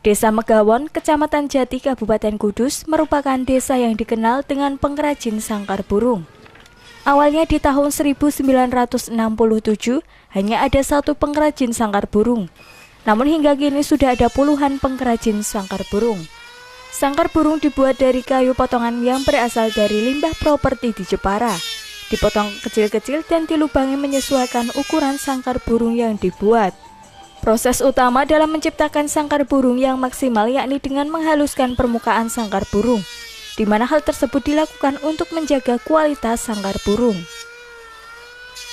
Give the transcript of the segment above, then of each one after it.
Desa Megawon, Kecamatan Jati, Kabupaten Kudus merupakan desa yang dikenal dengan pengrajin sangkar burung. Awalnya di tahun 1967 hanya ada satu pengrajin sangkar burung. Namun hingga kini sudah ada puluhan pengrajin sangkar burung. Sangkar burung dibuat dari kayu potongan yang berasal dari limbah properti di Jepara. Dipotong kecil-kecil dan dilubangi menyesuaikan ukuran sangkar burung yang dibuat. Proses utama dalam menciptakan sangkar burung yang maksimal yakni dengan menghaluskan permukaan sangkar burung, di mana hal tersebut dilakukan untuk menjaga kualitas sangkar burung.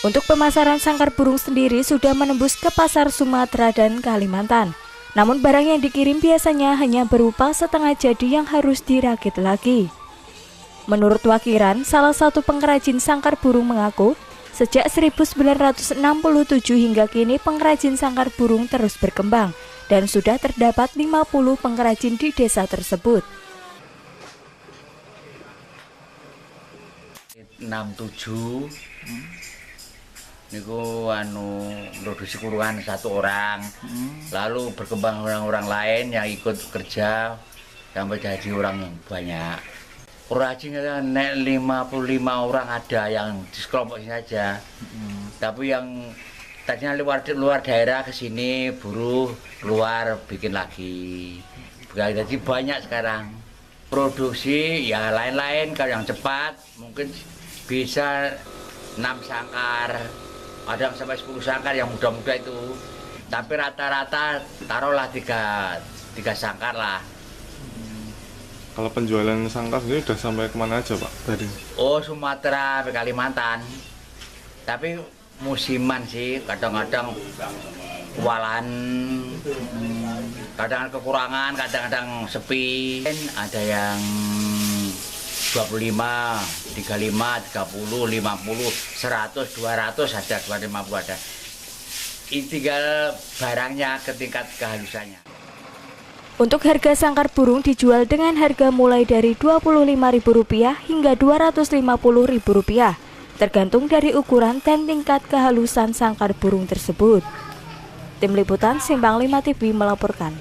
Untuk pemasaran sangkar burung sendiri sudah menembus ke pasar Sumatera dan Kalimantan. Namun barang yang dikirim biasanya hanya berupa setengah jadi yang harus dirakit lagi. Menurut Wakiran, salah satu pengrajin sangkar burung mengaku, sejak 1967 hingga kini pengrajin sangkar burung terus berkembang dan sudah terdapat 50 pengrajin di desa tersebut. 67 niku produksi kurungan satu orang, lalu berkembang orang-orang lain yang ikut kerja sampai jadi orang yang banyak. Perajin nek 55 orang ada yang di sekelompok ini saja. Tapi yang tadinya luar daerah ke sini buruh keluar bikin lagi. Jadi banyak sekarang. Produksi ya lain-lain, kalau yang cepat mungkin bisa 6 sangkar. Ada yang sampai 10 sangkar yang muda-muda itu. Tapi rata-rata taruhlah 3 sangkar lah. Kalau penjualan sangkar ini udah sampai kemana aja Pak tadi? Oh, Sumatera, Kalimantan. Tapi musiman sih, kadang-kadang kewalahan, kadang kekurangan, kadang-kadang sepi. Ada yang 25, 35, 30, 50, 100, 200 ada, 250 ada. Ini tinggal barangnya ke tingkat kehalusannya. Untuk harga sangkar burung dijual dengan harga mulai dari Rp25.000 hingga Rp250.000, tergantung dari ukuran dan tingkat kehalusan sangkar burung tersebut. Tim Liputan Simpang 5 TV melaporkan.